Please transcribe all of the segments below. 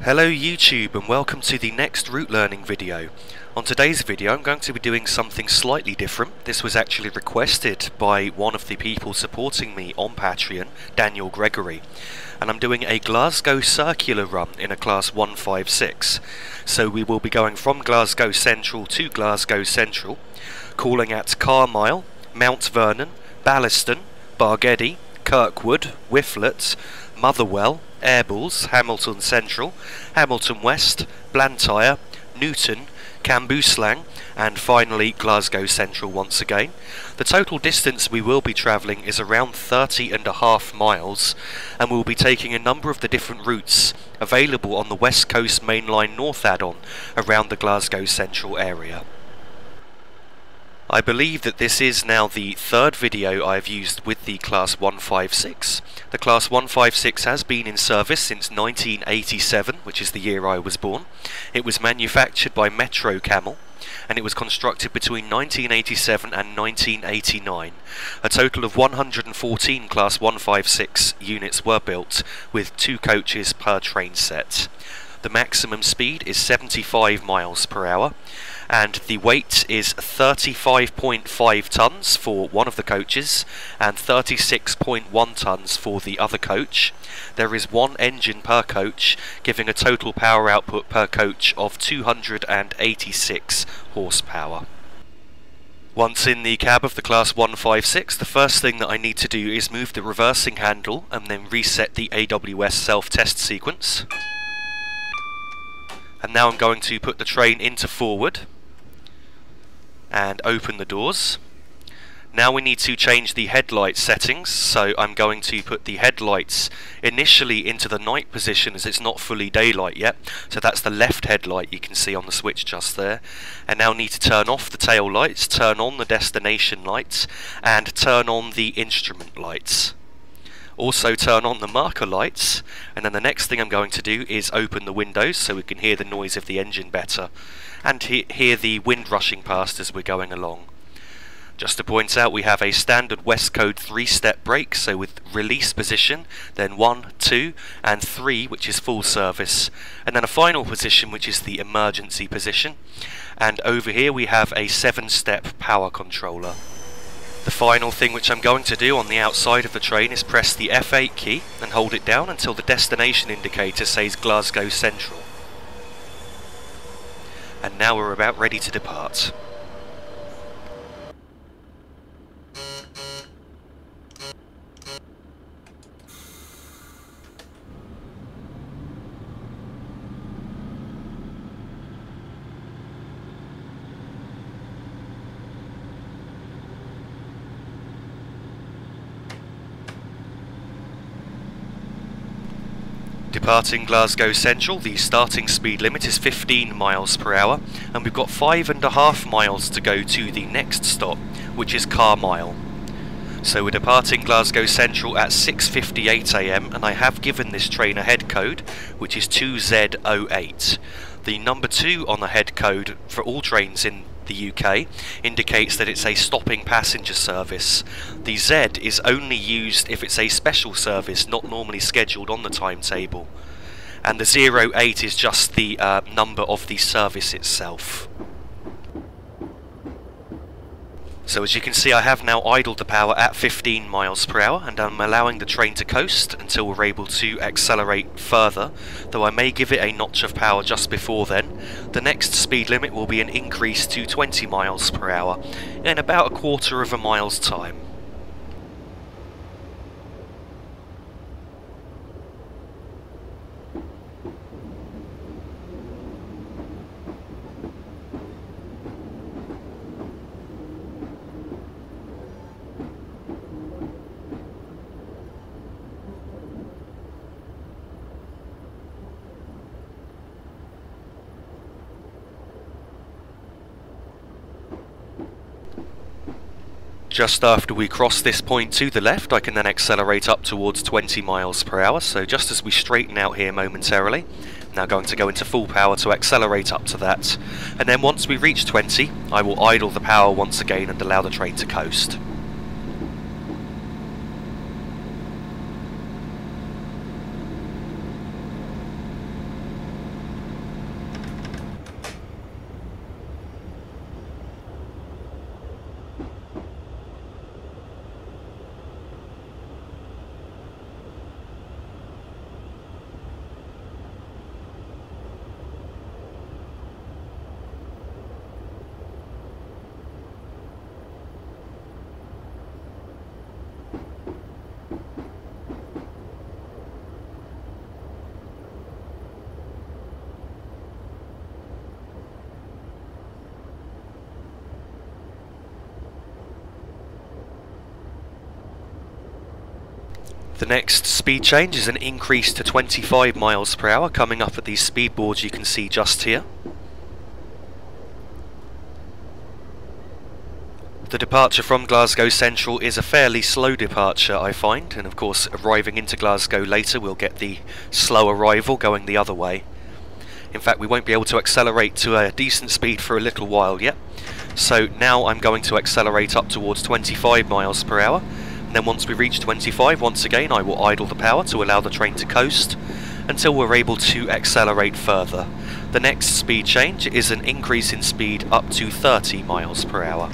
Hello YouTube and welcome to the next route learning video. On today's video I'm going to be doing something slightly different. This was actually requested by one of the people supporting me on Patreon, Daniel Gregory. And I'm doing a Glasgow circular run in a class 156. So we will be going from Glasgow Central to Glasgow Central, calling at Carmyle, Mount Vernon, Ballaston, Bargedy, Kirkwood, Whifflet, Motherwell, Airballs, Hamilton Central, Hamilton West, Blantyre, Newton, Cambuslang, and finally Glasgow Central once again. The total distance we will be travelling is around 30.5 miles, and we'll be taking a number of the different routes available on the West Coast Main Line North add-on around the Glasgow Central area. I believe that this is now the third video I've used with the Class 156. The Class 156 has been in service since 1987, which is the year I was born. It was manufactured by Metro Camel, and it was constructed between 1987 and 1989. A total of 114 Class 156 units were built, with 2 coaches per train set. The maximum speed is 75 miles per hour, and the weight is 35.5 tonnes for one of the coaches and 36.1 tonnes for the other coach. There is one engine per coach, giving a total power output per coach of 286 horsepower. Once in the cab of the Class 156, the first thing that I need to do is move the reversing handle and then reset the AWS self-test sequence. And now I'm going to put the train into forward and open the doors. Now we need to change the headlight settings, so I'm going to put the headlights initially into the night position as it's not fully daylight yet. So that's the left headlight you can see on the switch just there. And now need to turn off the tail lights, turn on the destination lights, and turn on the instrument lights. Also turn on the marker lights, and then the next thing I'm going to do is open the windows so we can hear the noise of the engine better, and hear the wind rushing past as we're going along. Just to point out, we have a standard West Code 3-step brake, so with release position, then 1, 2 and 3, which is full service, and then a final position which is the emergency position. And over here we have a 7-step power controller. The final thing which I'm going to do on the outside of the train is press the F8 key and hold it down until the destination indicator says Glasgow Central. And now we're about ready to depart. Departing Glasgow Central, the starting speed limit is 15 miles per hour, and we've got 5.5 miles to go to the next stop, which is Carmyle. So we're departing Glasgow Central at 6:58 AM, and I have given this train a head code, which is 2Z08. The number 2 on the head code for all trains in the UK indicates that it's a stopping passenger service. The Z is only used if it's a special service, not normally scheduled on the timetable. And the 08 is just the number of the service itself. So as you can see, I have now idled the power at 15 miles per hour, and I'm allowing the train to coast until we're able to accelerate further, though I may give it a notch of power just before then. The next speed limit will be an increase to 20 miles per hour in about a quarter of a mile's time. Just after we cross this point to the left, I can then accelerate up towards 20 miles per hour, so just as we straighten out here momentarily, now going to go into full power to accelerate up to that, and then once we reach 20, I will idle the power once again and allow the train to coast. The next speed change is an increase to 25 miles per hour coming up at these speed boards you can see just here. The departure from Glasgow Central is a fairly slow departure, I find, and of course arriving into Glasgow later we'll get the slow arrival going the other way. In fact, we won't be able to accelerate to a decent speed for a little while yet. So now I'm going to accelerate up towards 25 miles per hour, and then once we reach 25, once again I will idle the power to allow the train to coast until we're able to accelerate further. The next speed change is an increase in speed up to 30 miles per hour.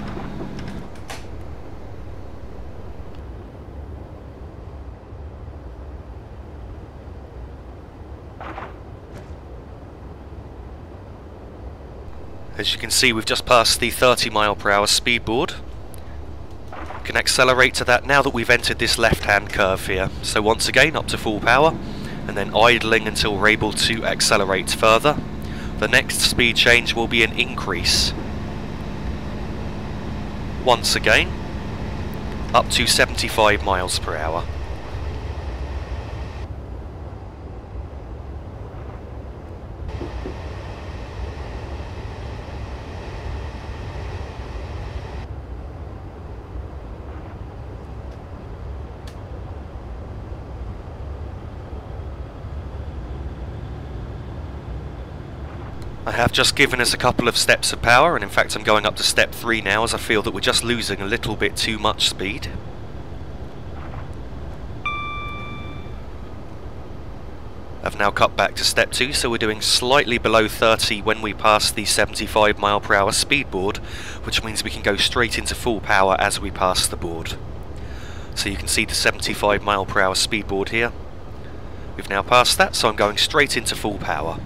As you can see, we've just passed the 30 mile per hour speed board. We can accelerate to that now that we've entered this left-hand curve here. So once again, up to full power, and then idling until we're able to accelerate further. The next speed change will be an increase. Once again, up to 75 miles per hour. I have just given us a couple of steps of power, and in fact I'm going up to step 3 now as I feel that we're just losing a little bit too much speed. I've now cut back to step 2, so we're doing slightly below 30 when we pass the 75 mile per hour speed board, which means we can go straight into full power as we pass the board. So you can see the 75 mile per hour speed board here. We've now passed that, so I'm going straight into full power.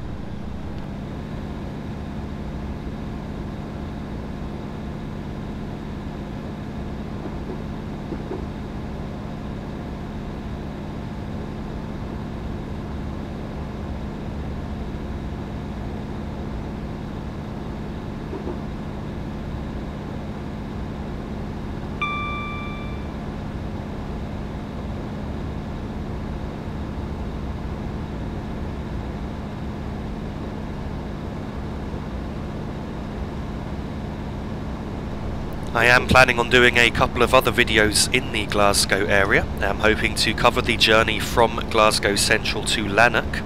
I am planning on doing a couple of other videos in the Glasgow area. I'm hoping to cover the journey from Glasgow Central to Lanark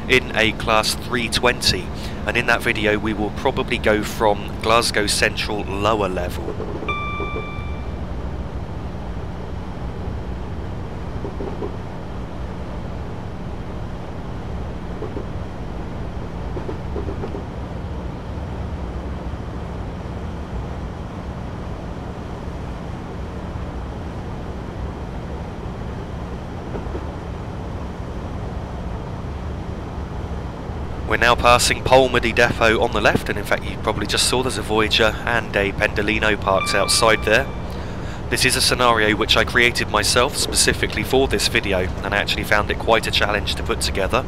in a class 320, and in that video we will probably go from Glasgow Central lower level. We're now passing Polmedy Depot on the left, and in fact you probably just saw there's a Voyager and a Pendolino parked outside there. This is a scenario which I created myself specifically for this video, and I actually found it quite a challenge to put together.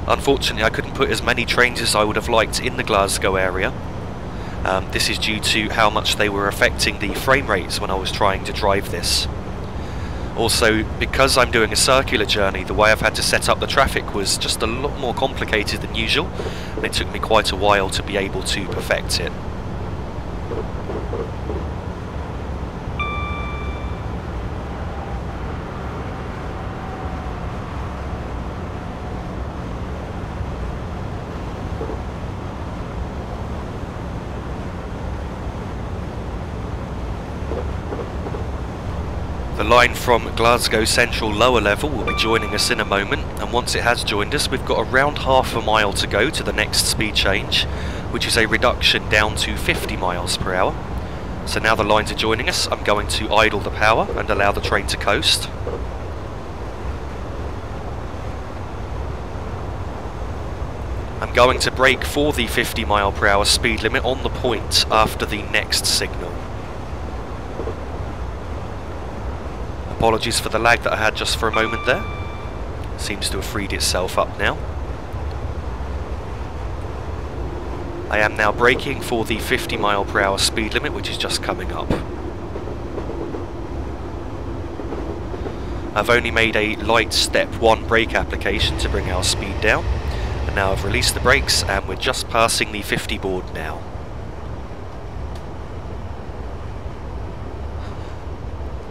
Unfortunately I couldn't put as many trains as I would have liked in the Glasgow area. This is due to how much they were affecting the frame rates when I was trying to drive this. Also, because I'm doing a circular journey, the way I've had to set up the traffic was just a lot more complicated than usual, and it took me quite a while to be able to perfect it. The line from Glasgow Central lower level will be joining us in a moment, and once it has joined us we've got around half a mile to go to the next speed change, which is a reduction down to 50 miles per hour. So now the lines are joining us, I'm going to idle the power and allow the train to coast. I'm going to brake for the 50 mile per hour speed limit on the point after the next signal. Apologies for the lag that I had just for a moment there. Seems to have freed itself up now. I am now braking for the 50 mile per hour speed limit, which is just coming up. I've only made a light step 1 brake application to bring our speed down, and now I've released the brakes and we're just passing the 50 board now.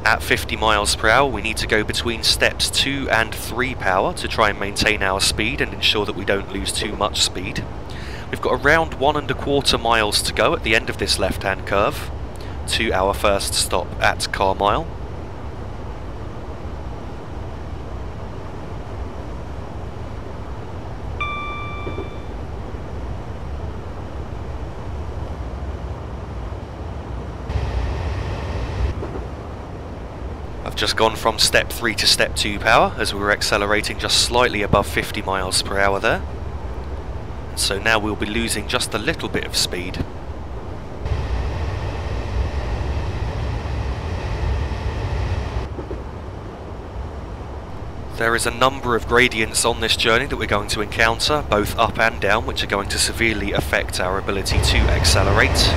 At 50 miles per hour we need to go between steps 2 and 3 power to try and maintain our speed and ensure that we don't lose too much speed. We've got around 1¼ miles to go at the end of this left hand curve to our first stop at Carmyle. I've just gone from step 3 to step 2 power as we were accelerating just slightly above 50 miles per hour there. So now we'll be losing just a little bit of speed. There is a number of gradients on this journey that we're going to encounter, both up and down, which are going to severely affect our ability to accelerate.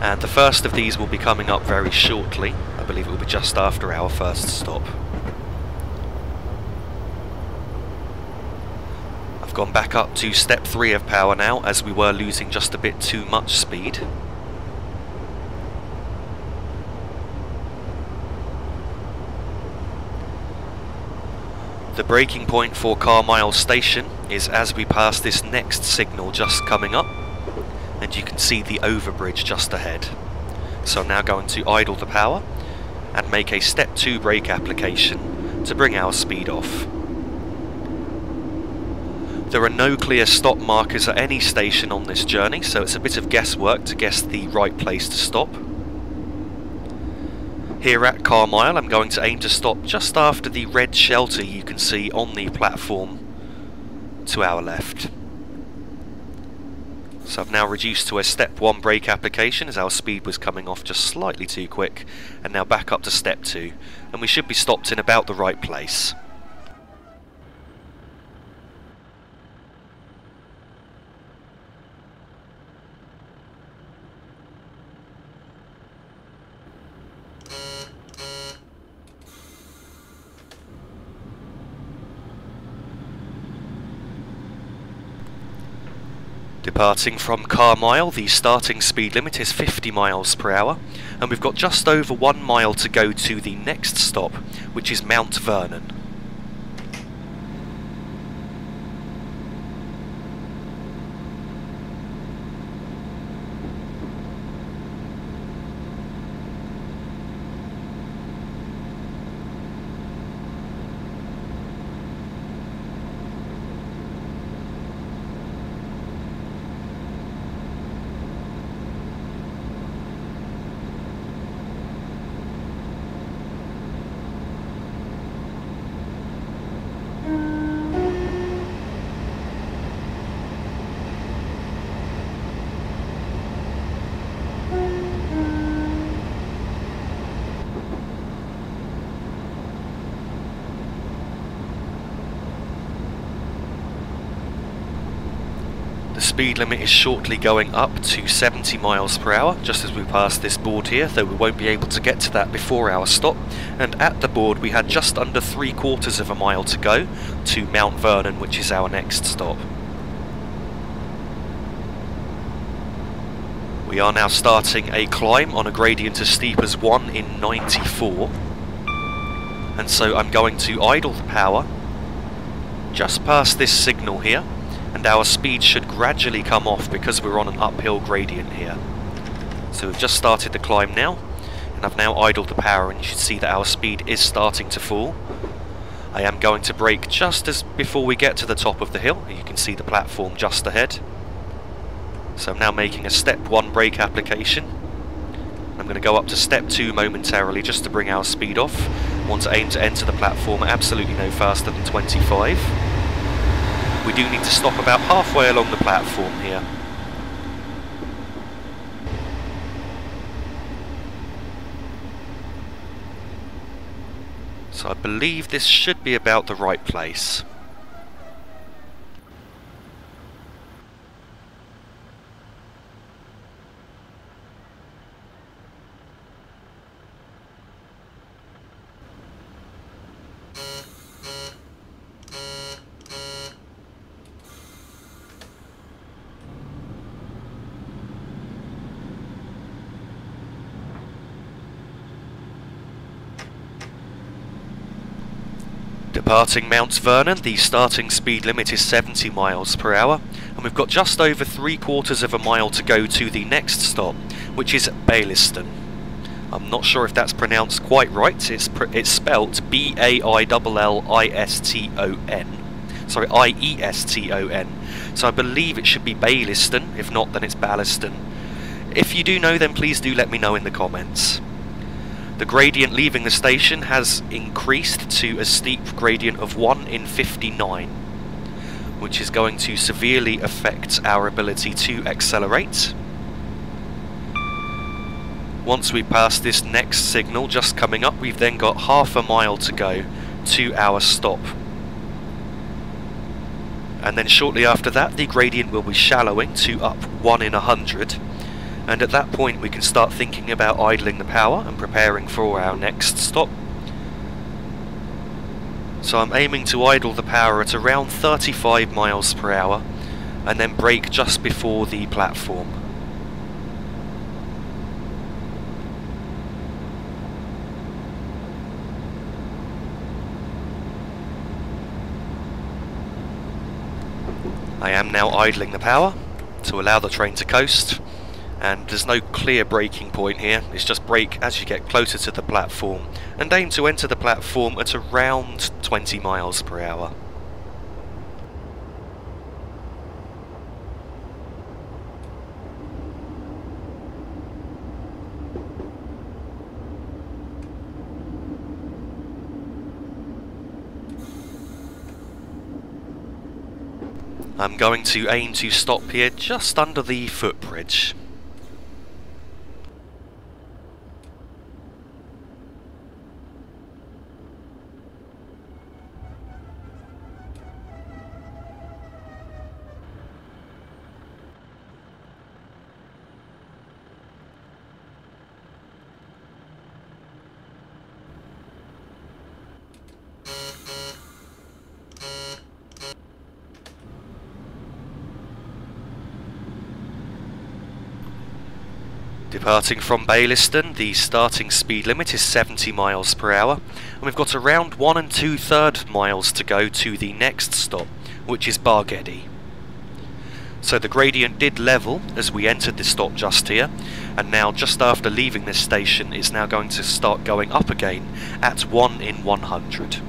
And the first of these will be coming up very shortly. I believe it will be just after our first stop. I've gone back up to step 3 of power now, as we were losing just a bit too much speed. The braking point for Carmyle station is as we pass this next signal just coming up, and you can see the overbridge just ahead. So I'm now going to idle the power and make a step 2 brake application to bring our speed off. There are no clear stop markers at any station on this journey, so it's a bit of guesswork to guess the right place to stop. Here at Carmyle I'm going to aim to stop just after the red shelter you can see on the platform to our left. So I've now reduced to a step 1 brake application as our speed was coming off just slightly too quick, and now back up to step 2, and we should be stopped in about the right place. Departing from Carmyle, the starting speed limit is 50 miles per hour, and we've got just over 1 mile to go to the next stop, which is Mount Vernon. The speed limit is shortly going up to 70 miles per hour just as we pass this board here, though we won't be able to get to that before our stop. And at the board we had just under 3/4 of a mile to go to Mount Vernon, which is our next stop. We are now starting a climb on a gradient as steep as 1 in 94, and so I'm going to idle the power just past this signal here, and our speed should gradually come off because we're on an uphill gradient here. So we've just started the climb now, and I've now idled the power, and you should see that our speed is starting to fall. I am going to brake just as before we get to the top of the hill. You can see the platform just ahead. So I'm now making a step 1 brake application. I'm going to go up to step 2 momentarily just to bring our speed off. I want to aim to enter the platform absolutely no faster than 25. We do need to stop about halfway along the platform here. So I believe this should be about the right place. Departing Mount Vernon, the starting speed limit is 70 miles per hour, and we've got just over 3/4 of a mile to go to the next stop, which is Baillieston. I'm not sure if that's pronounced quite right. It's spelt B-A-I-L-L-I-S-T-O-N. Sorry, I-E-S-T-O-N. So I believe it should be Baillieston. If not, then it's Ballaston. If you do know, then please do let me know in the comments. The gradient leaving the station has increased to a steep gradient of 1 in 59, which is going to severely affect our ability to accelerate. Once we pass this next signal just coming up, we've then got half a mile to go to our stop. And then shortly after that, the gradient will be shallowing to up 1 in 100. And at that point we can start thinking about idling the power and preparing for our next stop. So I'm aiming to idle the power at around 35 miles per hour and then brake just before the platform. I am now idling the power to allow the train to coast. And there's no clear braking point here, it's just brake as you get closer to the platform and aim to enter the platform at around 20 miles per hour. I'm going to aim to stop here just under the footbridge. Departing from Baillieston, the starting speed limit is 70 miles per hour, and we've got around 1 2/3 miles to go to the next stop, which is Bargedy. So the gradient did level as we entered the stop just here, and now just after leaving this station it's now going to start going up again at 1 in 100.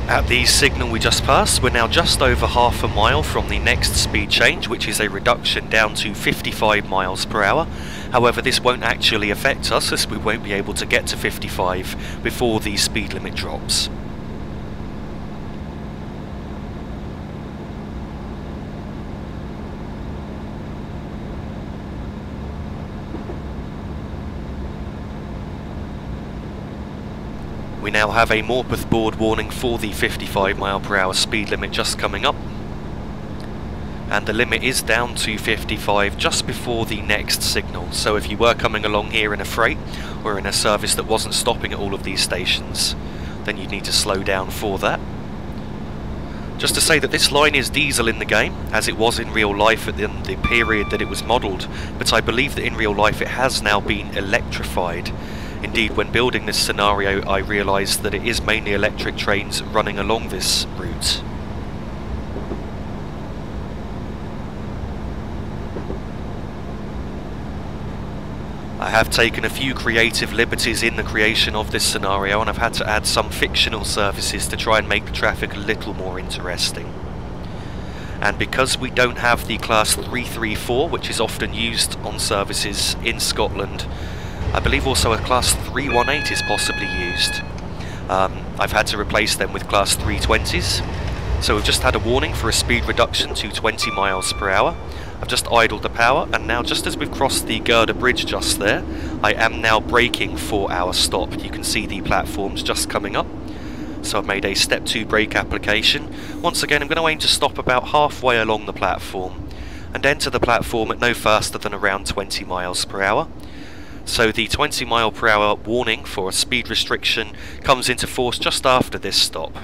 At the signal we just passed, we're now just over half a mile from the next speed change, which is a reduction down to 55 miles per hour. However, this won't actually affect us as we won't be able to get to 55 before the speed limit drops. We now have a Morpeth board warning for the 55 mile per hour speed limit just coming up, and the limit is down to 55 just before the next signal. So if you were coming along here in a freight or in a service that wasn't stopping at all of these stations, then you'd need to slow down for that. Just to say that this line is diesel in the game, as it was in real life at the period that it was modelled, but I believe that in real life it has now been electrified. Indeed, when building this scenario, I realised that it is mainly electric trains running along this route. I have taken a few creative liberties in the creation of this scenario, and I've had to add some fictional services to try and make the traffic a little more interesting. And because we don't have the class 334, which is often used on services in Scotland, I believe also a class 318 is possibly used. I've had to replace them with class 320s. So we've just had a warning for a speed reduction to 20 miles per hour. I've just idled the power, and now just as we've crossed the girder bridge just there, I am now braking for our stop. You can see the platforms just coming up. So I've made a step 2 brake application. Once again, I'm going to aim to stop about halfway along the platform and enter the platform at no faster than around 20 miles per hour. So the 20 mile per hour warning for a speed restriction comes into force just after this stop.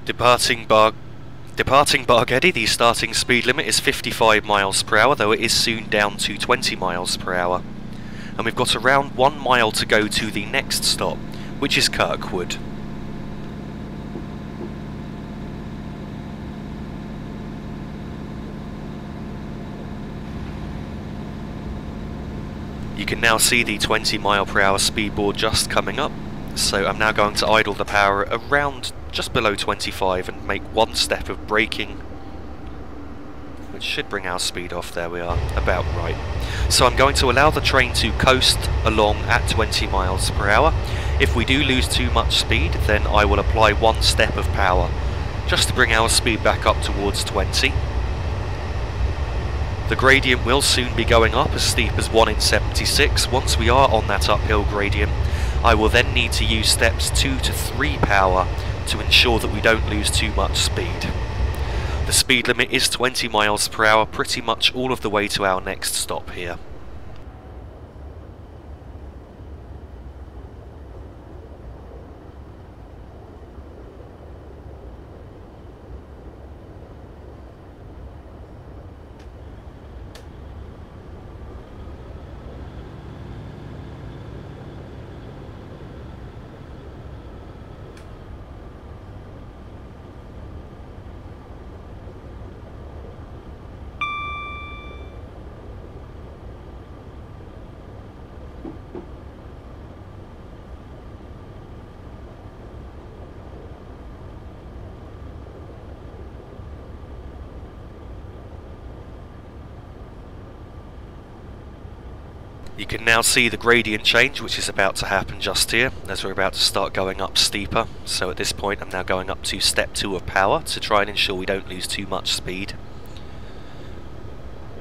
Departing Bargedi, the starting speed limit is 55 miles per hour, though it is soon down to 20 miles per hour. And we've got around 1 mile to go to the next stop, which is Kirkwood. You can now see the 20 mile per hour speed board just coming up, so I'm now going to idle the power around just below 25 and make one step of braking, which should bring our speed off. There we are, about right. So I'm going to allow the train to coast along at 20 miles per hour. If we do lose too much speed, then I will apply one step of power just to bring our speed back up towards 20. The gradient will soon be going up as steep as 1 in 76. Once we are on that uphill gradient, I will then need to use steps 2 to 3 power to ensure that we don't lose too much speed. The speed limit is 20 miles per hour pretty much all of the way to our next stop here. You can now see the gradient change, which is about to happen just here as we're about to start going up steeper. So at this point I'm now going up to step 2 of power to try and ensure we don't lose too much speed.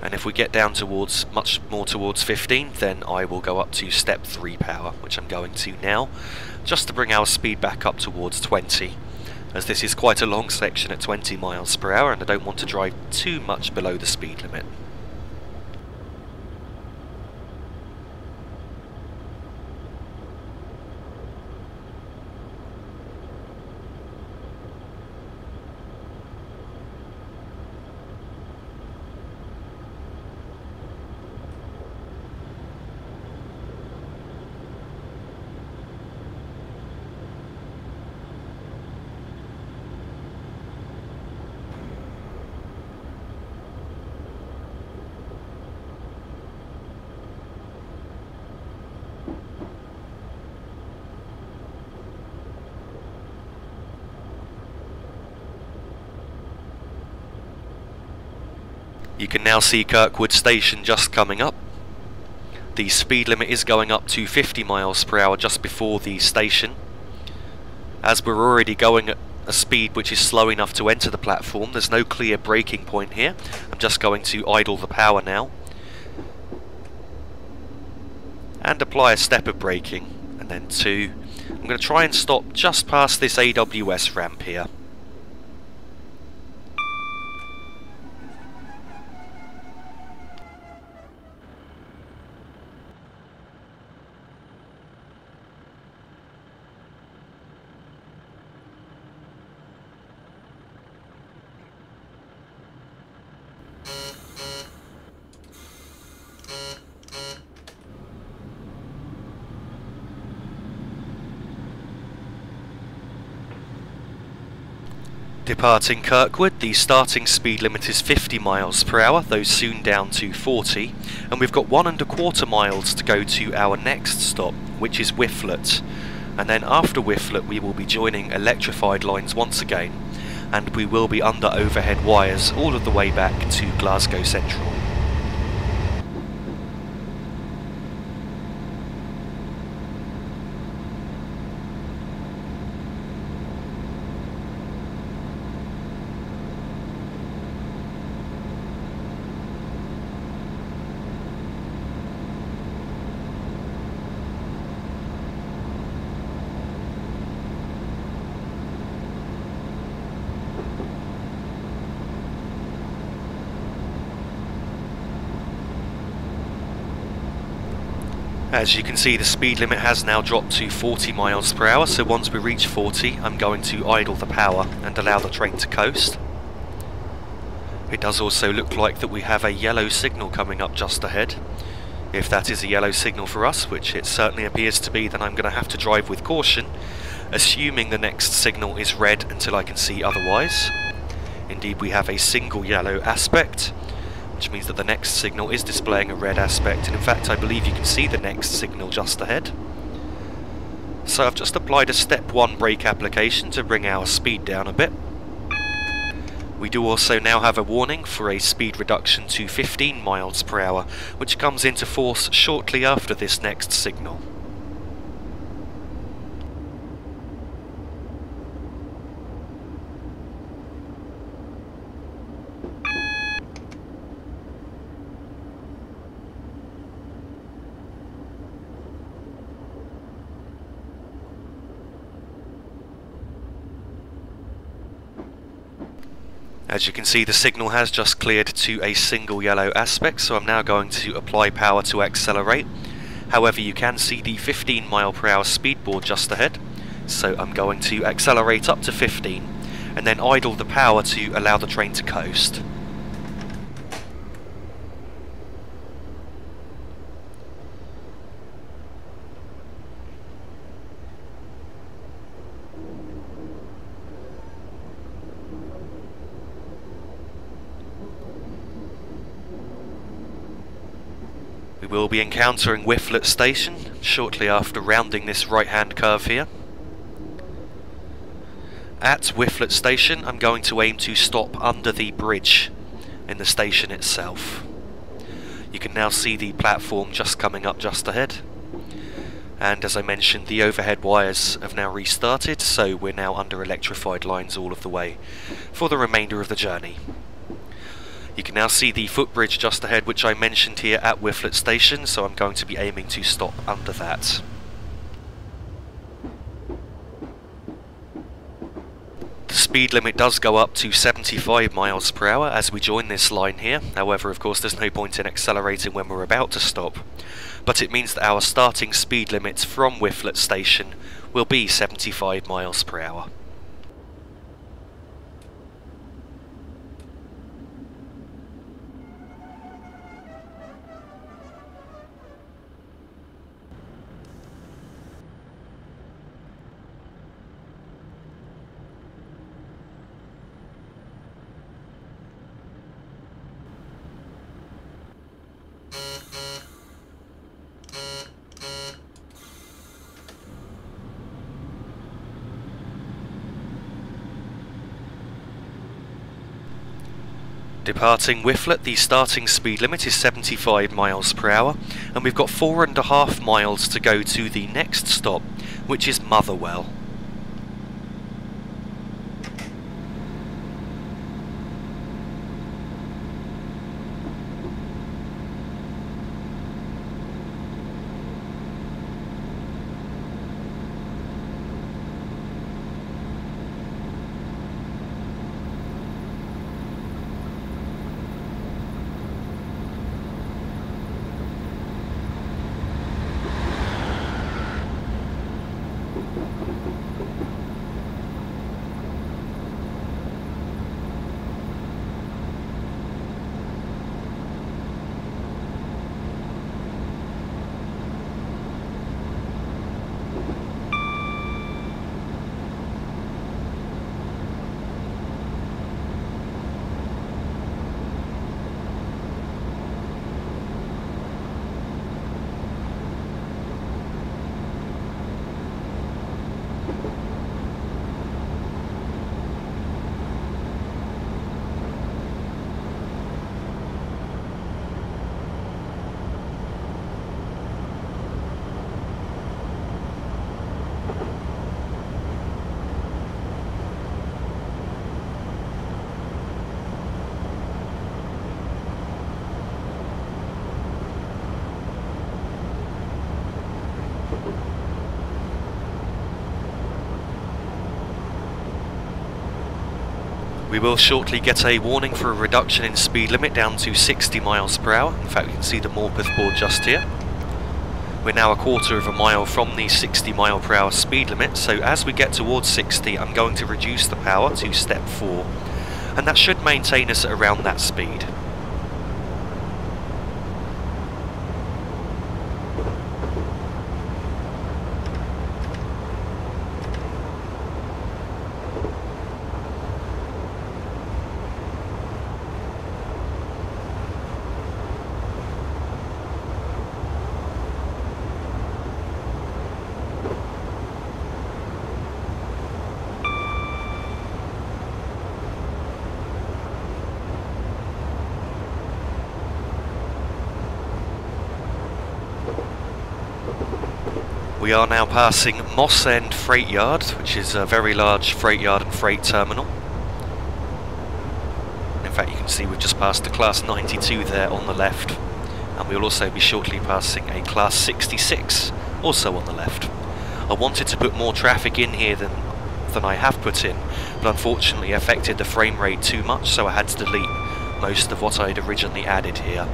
And if we get down towards much more towards 15, then I will go up to step 3 power, which I'm going to now, just to bring our speed back up towards 20, as this is quite a long section at 20 miles per hour and I don't want to drive too much below the speed limit. You can now see Kirkwood Station just coming up. The speed limit is going up to 50 miles per hour just before the station. As we're already going at a speed which is slow enough to enter the platform, there's no clear braking point here. I'm just going to idle the power now and apply a step of braking, and then 2. I'm going to try and stop just past this AWS ramp here. Departing Kirkwood, the starting speed limit is 50 miles per hour, though soon down to 40, and we've got 1¼ miles to go to our next stop, which is Whifflet. And then after Whifflet we will be joining electrified lines once again, and we will be under overhead wires all of the way back to Glasgow Central. As you can see, the speed limit has now dropped to 40 miles per hour, so once we reach 40 I'm going to idle the power and allow the train to coast. It does also look like that we have a yellow signal coming up just ahead. If that is a yellow signal for us, which it certainly appears to be, then I'm going to have to drive with caution, assuming the next signal is red until I can see otherwise. Indeed, we have a single yellow aspect, which means that the next signal is displaying a red aspect, and in fact I believe you can see the next signal just ahead. So I've just applied a step 1 brake application to bring our speed down a bit. We do also now have a warning for a speed reduction to 15 miles per hour, which comes into force shortly after this next signal. As you can see, the signal has just cleared to a single yellow aspect, so I'm now going to apply power to accelerate. However, you can see the 15 mile per hour speed board just ahead, so I'm going to accelerate up to 15 and then idle the power to allow the train to coast. We will be encountering Whifflet Station shortly after rounding this right-hand curve here. At Whifflet Station I'm going to aim to stop under the bridge in the station itself. You can now see the platform just coming up just ahead, and as I mentioned, the overhead wires have now restarted, so we're now under electrified lines all of the way for the remainder of the journey. You can now see the footbridge just ahead, which I mentioned here at Whifflet Station, so I'm going to be aiming to stop under that. The speed limit does go up to 75 miles per hour as we join this line here. However, of course, there's no point in accelerating when we're about to stop. But it means that our starting speed limit from Whifflet Station will be 75 miles per hour. Departing Whifflet, the starting speed limit is 75 miles per hour, and we've got 4½ miles to go to the next stop, which is Motherwell. We will shortly get a warning for a reduction in speed limit down to 60 miles per hour. In fact, you can see the Morpeth board just here. We're now a quarter of a mile from the 60 mile per hour speed limit, so as we get towards 60 I'm going to reduce the power to step 4, and that should maintain us at around that speed. We are now passing Moss End Freight Yard, which is a very large freight yard and freight terminal. In fact, you can see we've just passed a Class 92 there on the left, and we'll also be shortly passing a Class 66, also on the left. I wanted to put more traffic in here than I have put in, but unfortunately it affected the frame rate too much, so I had to delete most of what I had originally added here.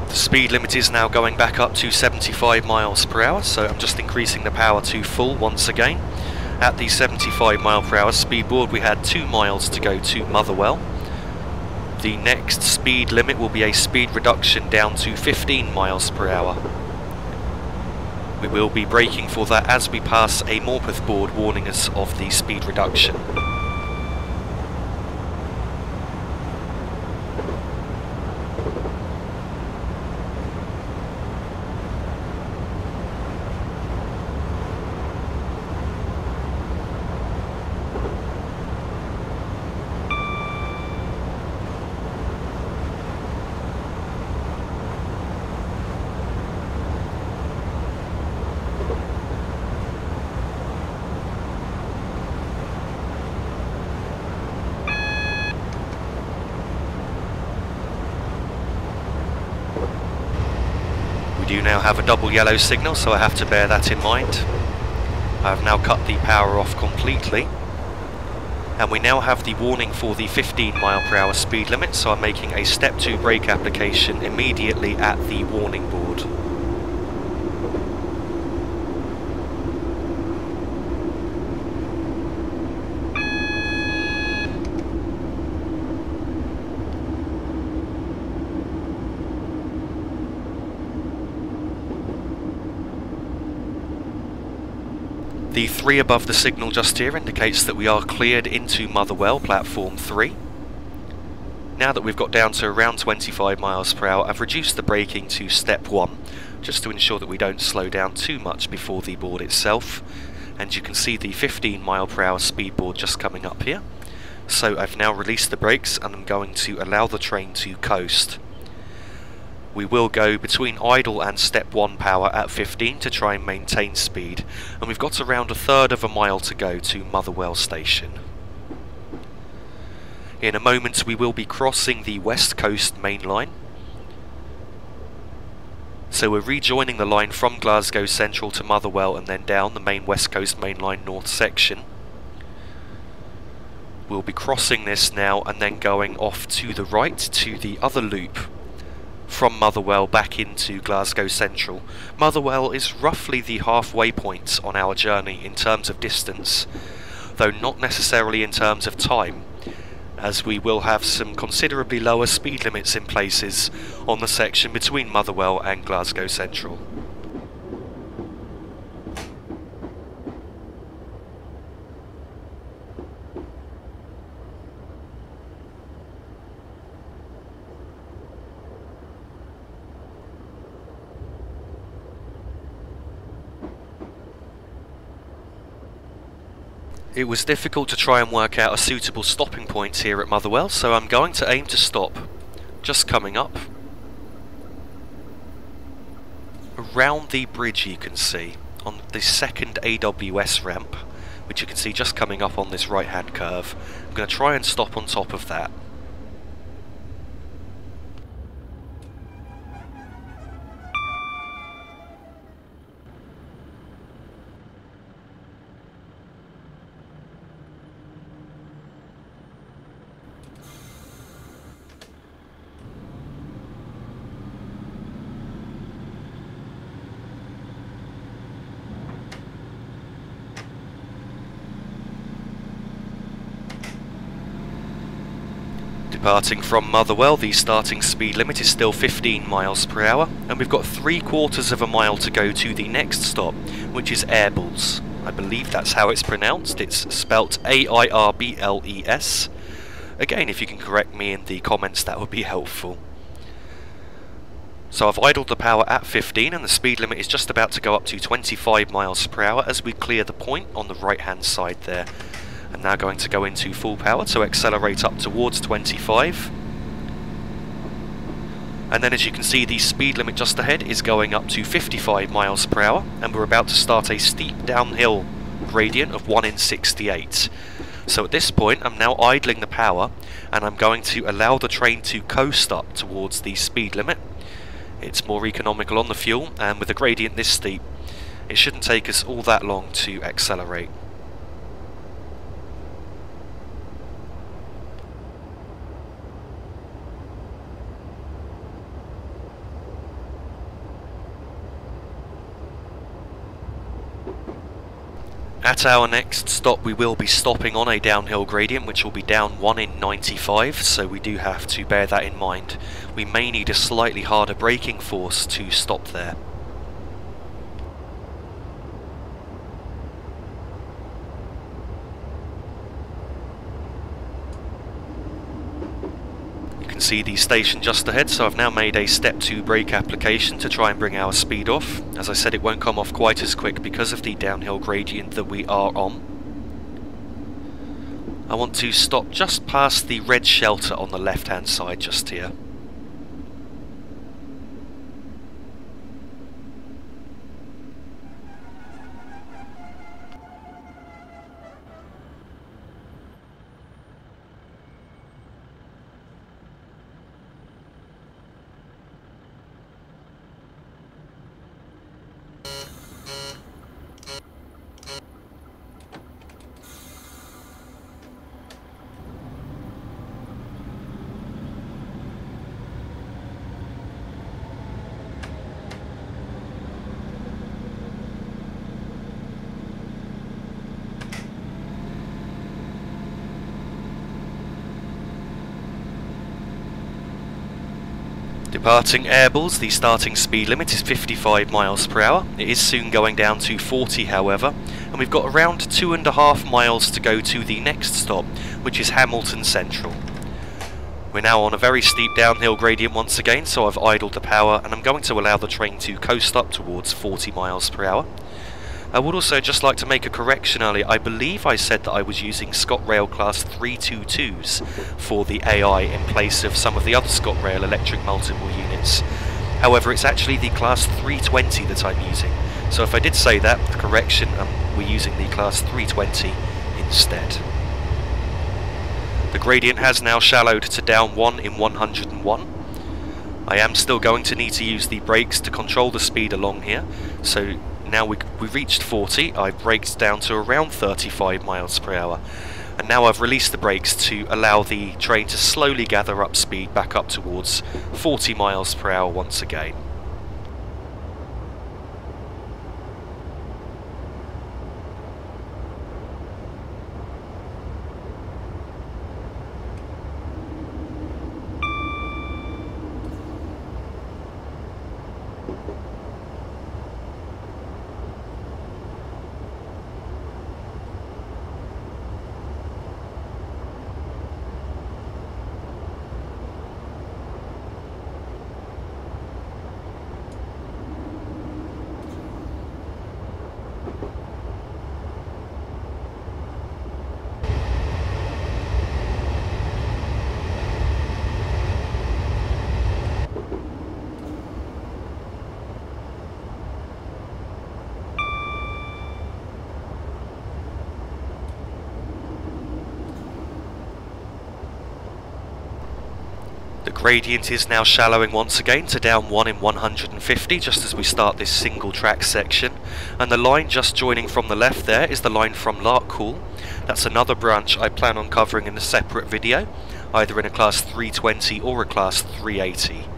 The speed limit is now going back up to 75 miles per hour, so I'm just increasing the power to full once again. At the 75 mile per hour speed board we had 2 miles to go to Motherwell. The next speed limit will be a speed reduction down to 15 miles per hour. We will be braking for that as we pass a Morpeth board warning us of the speed reduction. We do now have a double yellow signal, so I have to bear that in mind. I have now cut the power off completely, and we now have the warning for the 15 mile per hour speed limit, so I'm making a step 2 brake application immediately at the warning board. The 3 above the signal just here indicates that we are cleared into Motherwell, platform 3. Now that we've got down to around 25 miles per hour, I've reduced the braking to step 1, just to ensure that we don't slow down too much before the board itself. And you can see the 15 mile per hour speed board just coming up here. So I've now released the brakes and I'm going to allow the train to coast. We will go between idle and step 1 power at 15 to try and maintain speed, and we've got around 1/3 of a mile to go to Motherwell station. In a moment we will be crossing the West Coast main line, so we're rejoining the line from Glasgow Central to Motherwell and then down the main West Coast main line north section. We'll be crossing this now and then going off to the right to the other loop from Motherwell back into Glasgow Central. Motherwell is roughly the halfway point on our journey in terms of distance, though not necessarily in terms of time, as we will have some considerably lower speed limits in places on the section between Motherwell and Glasgow Central. It was difficult to try and work out a suitable stopping point here at Motherwell, so I'm going to aim to stop just coming up around the bridge you can see on the second AWS ramp, which you can see just coming up on this right hand curve. I'm going to try and stop on top of that. Departing from Motherwell, the starting speed limit is still 15 miles per hour, and we've got 3/4 of a mile to go to the next stop, which is Airbles. I believe that's how it's pronounced. It's spelt A-I-R-B-L-E-S. Again, if you can correct me in the comments, that would be helpful. So I've idled the power at 15, and the speed limit is just about to go up to 25 miles per hour as we clear the point on the right hand side there. I'm now going to go into full power to accelerate up towards 25. And then as you can see, the speed limit just ahead is going up to 55 miles per hour, and we're about to start a steep downhill gradient of 1 in 68. So at this point I'm now idling the power, and I'm going to allow the train to coast up towards the speed limit. It's more economical on the fuel, and with a gradient this steep, it shouldn't take us all that long to accelerate. At our next stop we will be stopping on a downhill gradient, which will be down 1 in 95, so we do have to bear that in mind. We may need a slightly harder braking force to stop there. You can see the station just ahead, so I've now made a step 2 brake application to try and bring our speed off. As I said, it won't come off quite as quick because of the downhill gradient that we are on. I want to stop just past the red shelter on the left hand side just here. Departing Airbles, the starting speed limit is 55 miles per hour. It is soon going down to 40 however, and we've got around 2.5 miles to go to the next stop, which is Hamilton Central. We're now on a very steep downhill gradient once again, so I've idled the power and I'm going to allow the train to coast up towards 40 miles per hour. I would also just like to make a correction earlier. I believe I said that I was using ScotRail Class 322s for the AI in place of some of the other ScotRail electric multiple units. However, it's actually the Class 320 that I'm using. So if I did say that, correction, we're using the Class 320 instead. The gradient has now shallowed to down 1 in 101. I am still going to need to use the brakes to control the speed along here, so now we've reached 40, I've braked down to around 35 miles per hour, and now I've released the brakes to allow the train to slowly gather up speed back up towards 40 miles per hour once again. The gradient is now shallowing once again to down 1 in 150 just as we start this single track section, and the line just joining from the left there is the line from Larkhall. That's another branch I plan on covering in a separate video, either in a class 320 or a class 380.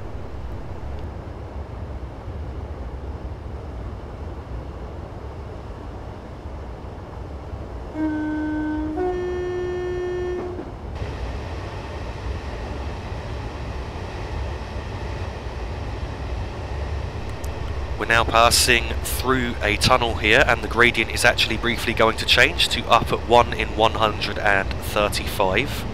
We're now passing through a tunnel here, and the gradient is actually briefly going to change to up at 1 in 135.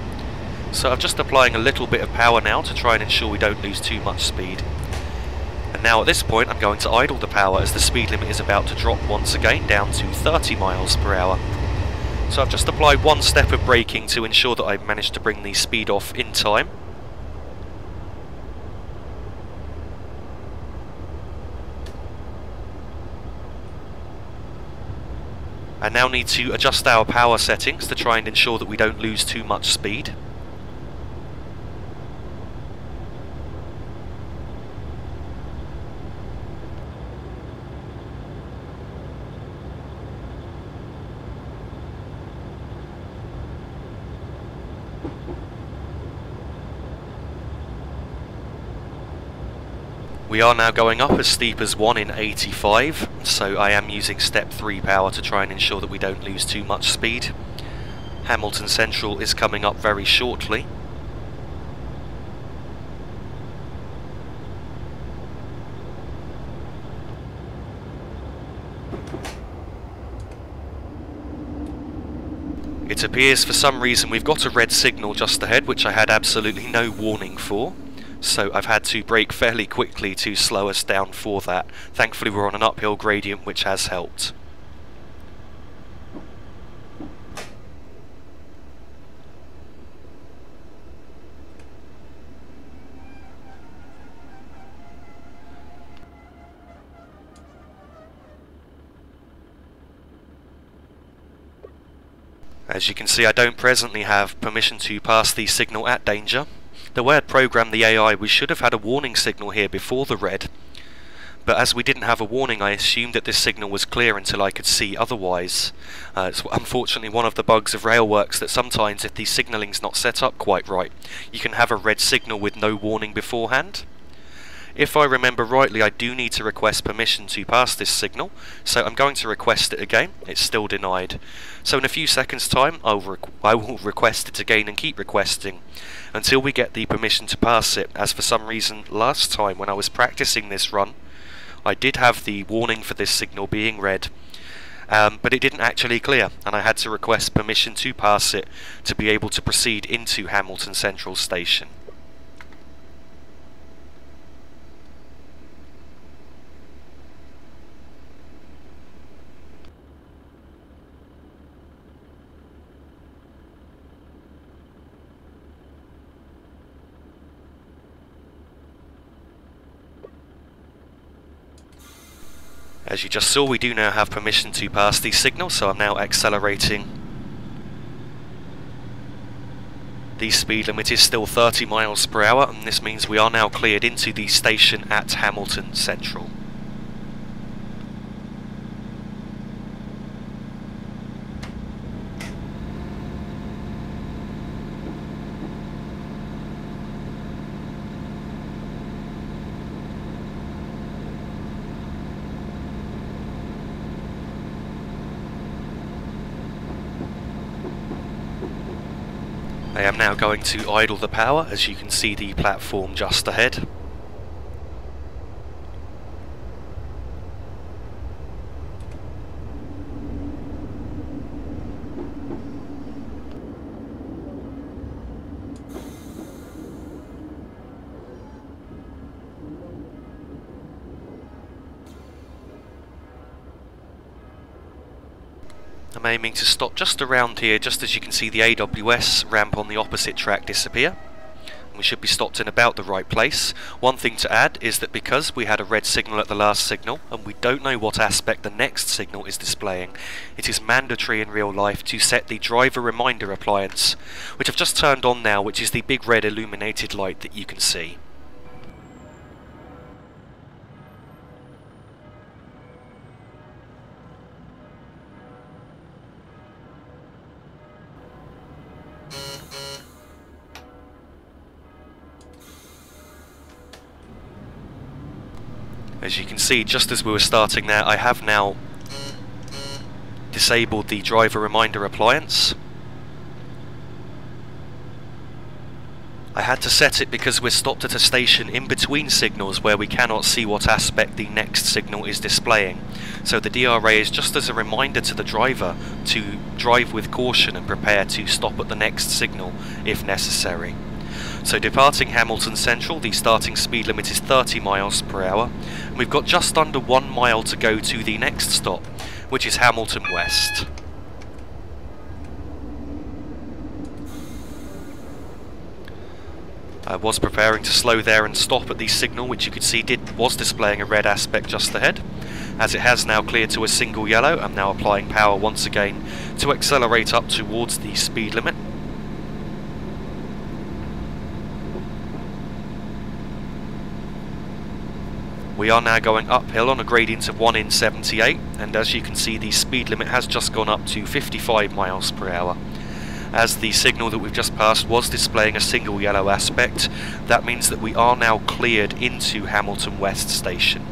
So I'm just applying a little bit of power now to try and ensure we don't lose too much speed. And now at this point I'm going to idle the power as the speed limit is about to drop once again down to 30 miles per hour. So I've just applied one step of braking to ensure that I've managed to bring the speed off in time. I now need to adjust our power settings to try and ensure that we don't lose too much speed. We are now going up as steep as 1 in 85, so I am using step 3 power to try and ensure that we don't lose too much speed. Hamilton Central is coming up very shortly. It appears for some reason we've got a red signal just ahead, which I had absolutely no warning for. So I've had to brake fairly quickly to slow us down for that. Thankfully we're on an uphill gradient, which has helped. As you can see, I don't presently have permission to pass the signal at danger. The way I'd programmed the AI, we should have had a warning signal here before the red, but as we didn't have a warning, I assumed that this signal was clear until I could see otherwise. It's unfortunately one of the bugs of railworks that sometimes if the signalling's not set up quite right, you can have a red signal with no warning beforehand. If I remember rightly, I do need to request permission to pass this signal, so I'm going to request it again. It's still denied. So in a few seconds time I will request it again and keep requesting until we get the permission to pass it, as for some reason last time when I was practicing this run I did have the warning for this signal being red, but it didn't actually clear, and I had to request permission to pass it to be able to proceed into Hamilton Central Station. As you just saw, we do now have permission to pass the signal, so I'm now accelerating. The speed limit is still 30 miles per hour, and this means we are now cleared into the station at Hamilton Central. I am now going to idle the power, as you can see the platform just ahead. I'm aiming to stop just around here, just as you can see the AWS ramp on the opposite track disappear. We should be stopped in about the right place. One thing to add is that because we had a red signal at the last signal and we don't know what aspect the next signal is displaying, it is mandatory in real life to set the driver reminder appliance, which I've just turned on now, which is the big red illuminated light that you can see. As you can see, just as we were starting there, I have now disabled the driver reminder appliance. I had to set it because we're stopped at a station in between signals where we cannot see what aspect the next signal is displaying. So the DRA is just as a reminder to the driver to drive with caution and prepare to stop at the next signal if necessary. So departing Hamilton Central, the starting speed limit is 30 miles per hour. And we've got just under 1 mile to go to the next stop, which is Hamilton West. I was preparing to slow there and stop at the signal, which you could see was displaying a red aspect just ahead. As it has now cleared to a single yellow, I'm now applying power once again to accelerate up towards the speed limit. We are now going uphill on a gradient of 1 in 78, and as you can see, the speed limit has just gone up to 55 miles per hour. As the signal that we've just passed was displaying a single yellow aspect, that means that we are now cleared into Hamilton West Station.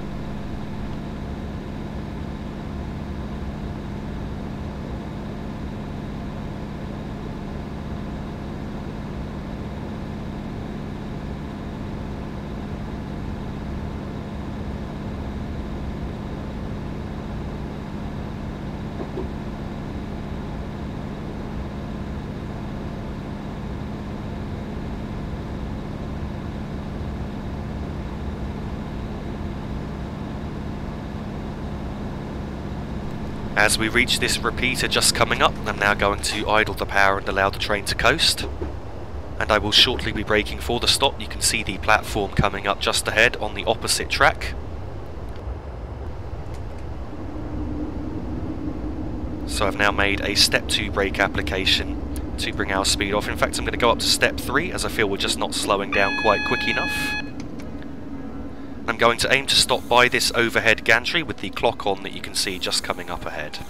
As we reach this repeater just coming up, I'm now going to idle the power and allow the train to coast. And I will shortly be braking for the stop. You can see the platform coming up just ahead on the opposite track. So I've now made a step 2 brake application to bring our speed off. In fact, I'm going to go up to step 3 as I feel we're just not slowing down quite quick enough. I'm going to aim to stop by this overhead gantry with the clock on that you can see just coming up ahead.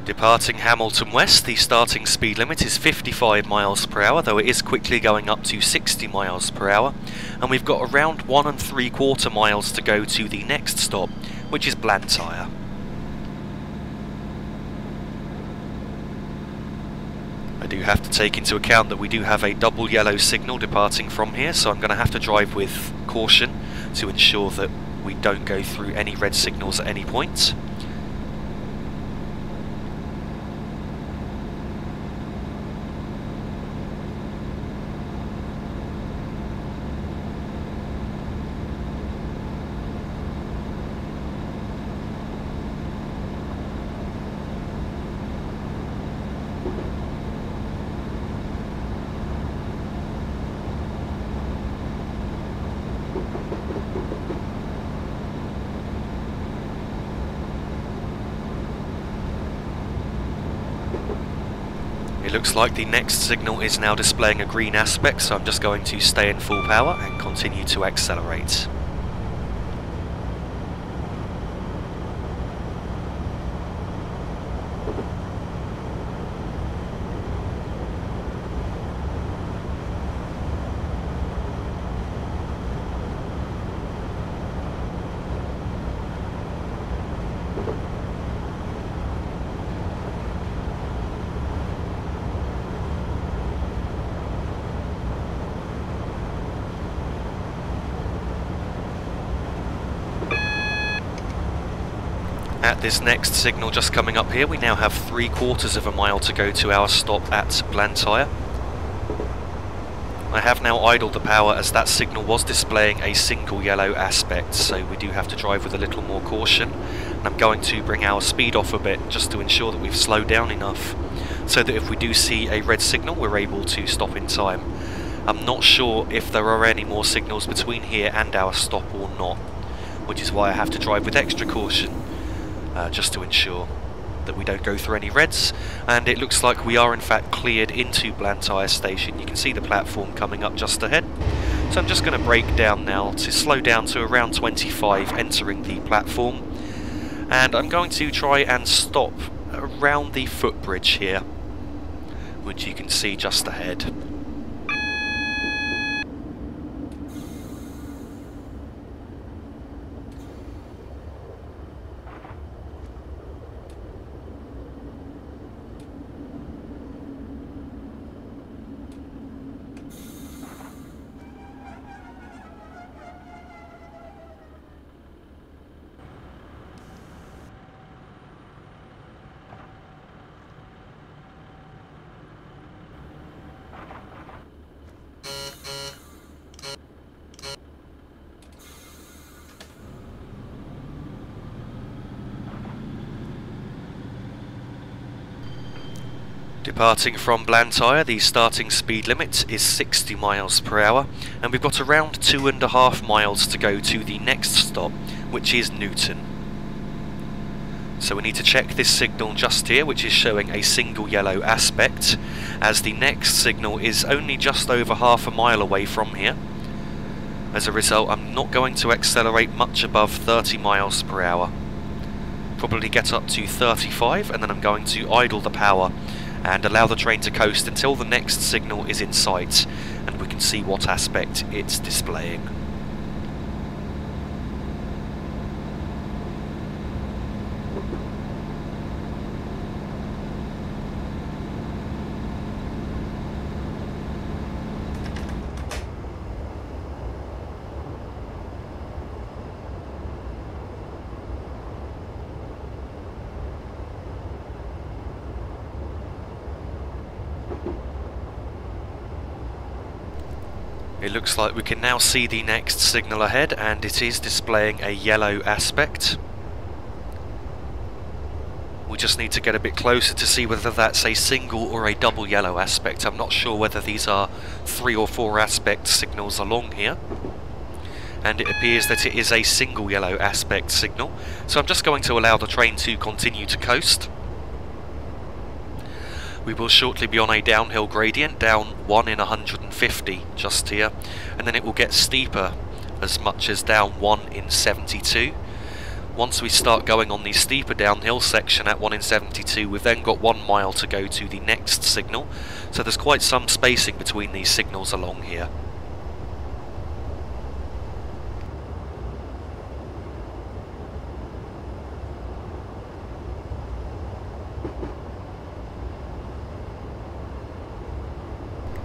Departing Hamilton West, the starting speed limit is 55 miles per hour, though it is quickly going up to 60 miles per hour, and we've got around 1 3/4 miles to go to the next stop, which is Blantyre. I do have to take into account that we do have a double yellow signal departing from here, so I'm going to have to drive with caution to ensure that we don't go through any red signals at any point. It looks like the next signal is now displaying a green aspect, so I'm just going to stay in full power and continue to accelerate. at this next signal just coming up here, we now have 3/4 of a mile to go to our stop at Blantyre. I have now idled the power as that signal was displaying a single yellow aspect, so we do have to drive with a little more caution. And I'm going to bring our speed off a bit just to ensure that we've slowed down enough so that if we do see a red signal we're able to stop in time. I'm not sure if there are any more signals between here and our stop or not, which is why I have to drive with extra caution just to ensure that we don't go through any reds. And it looks like we are in fact cleared into Blantyre station. You can see the platform coming up just ahead. So I'm just going to brake down now to slow down to around 25 entering the platform, and I'm going to try and stop around the footbridge here, which you can see just ahead. Departing from Blantyre, the starting speed limit is 60 miles per hour, and we've got around 2.5 miles to go to the next stop, which is Newton. So we need to check this signal just here, which is showing a single yellow aspect, as the next signal is only just over half a mile away from here. As a result, I'm not going to accelerate much above 30 miles per hour. Probably get up to 35, and then I'm going to idle the power and allow the train to coast until the next signal is in sight and we can see what aspect it's displaying. It looks like we can now see the next signal ahead, and it is displaying a yellow aspect. We just need to get a bit closer to see whether that's a single or a double yellow aspect. I'm not sure whether these are 3 or 4 aspect signals along here. And it appears that it is a single yellow aspect signal. So I'm just going to allow the train to continue to coast. We will shortly be on a downhill gradient, down 1 in 150 just here, and then it will get steeper as much as down 1 in 72. Once we start going on the steeper downhill section at 1 in 72, we've then got 1 mile to go to the next signal, so there's quite some spacing between these signals along here.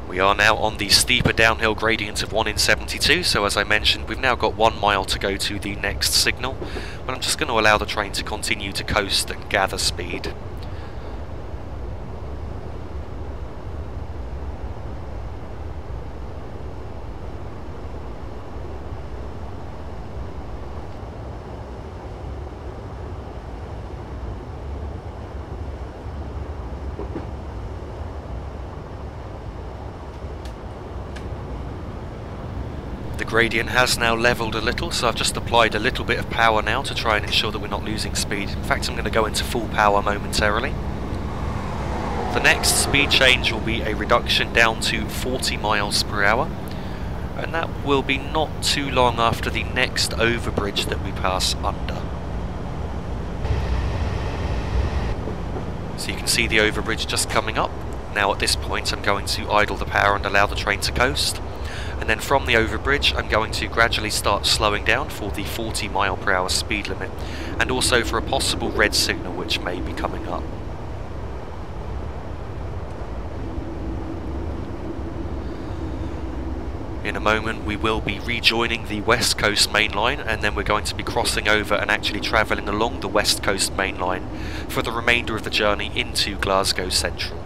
We are now on the steeper downhill gradient of 1 in 72, so as I mentioned, we've now got 1 mile to go to the next signal, but I'm just going to allow the train to continue to coast and gather speed. The gradient has now levelled a little, so I've just applied a little bit of power now to try and ensure that we're not losing speed. In fact, I'm going to go into full power momentarily. The next speed change will be a reduction down to 40 miles per hour, and that will be not too long after the next overbridge that we pass under. So you can see the overbridge just coming up. Now at this point I'm going to idle the power and allow the train to coast. And then from the overbridge I'm going to gradually start slowing down for the 40 mile per hour speed limit, and also for a possible red signal which may be coming up. In a moment we will be rejoining the West Coast main line, and then we're going to be crossing over and actually travelling along the West Coast main line for the remainder of the journey into Glasgow Central.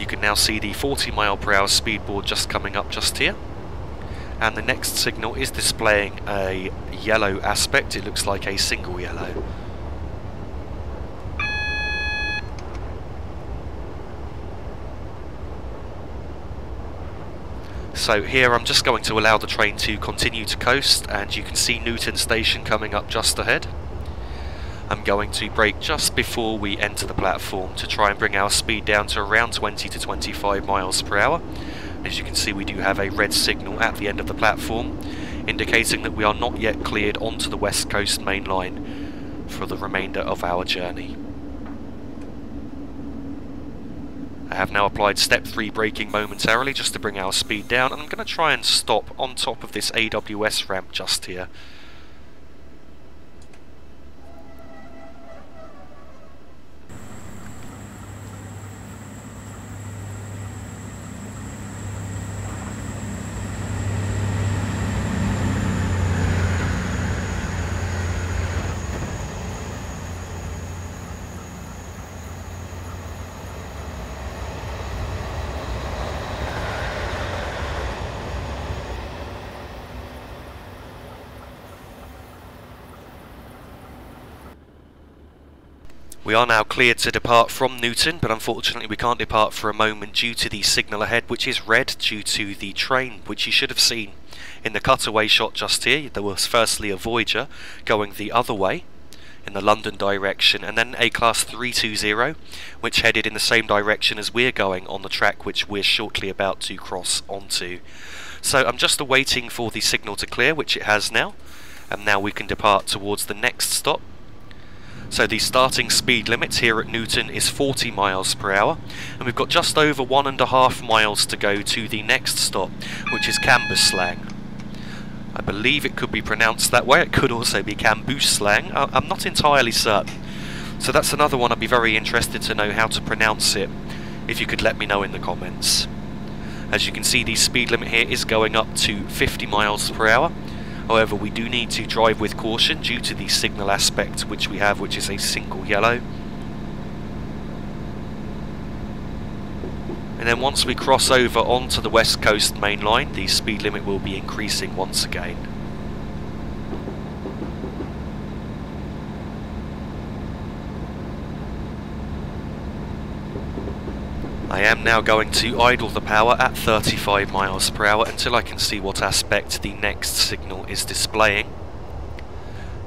You can now see the 40 mph speed board just coming up just here, and the next signal is displaying a yellow aspect. It looks like a single yellow. So here I'm just going to allow the train to continue to coast, and you can see Newton Station coming up just ahead. I'm going to brake just before we enter the platform to try and bring our speed down to around 20 to 25 mph. As you can see, we do have a red signal at the end of the platform, indicating that we are not yet cleared onto the West Coast main line for the remainder of our journey. I have now applied step 3 braking momentarily just to bring our speed down, and I'm going to try and stop on top of this AWS ramp just here. We are now cleared to depart from Newton, but unfortunately we can't depart for a moment due to the signal ahead, which is red due to the train, which you should have seen in the cutaway shot just here. There was firstly a Voyager going the other way in the London direction, and then a Class 320 which headed in the same direction as we're going on the track which we're shortly about to cross onto. So I'm just awaiting for the signal to clear, which it has now, and now we can depart towards the next stop. So the starting speed limit here at Newton is 40 mph, and we've got just over 1.5 miles to go to the next stop, which is Cambuslang. I believe it could be pronounced that way. It could also be Cambuslang. I'm not entirely certain. So that's another one I'd be very interested to know how to pronounce it, if you could let me know in the comments. As you can see, the speed limit here is going up to 50 mph. However, we do need to drive with caution due to the signal aspect which we have, which is a single yellow. And then once we cross over onto the West Coast main line, the speed limit will be increasing once again. I am now going to idle the power at 35 mph until I can see what aspect the next signal is displaying.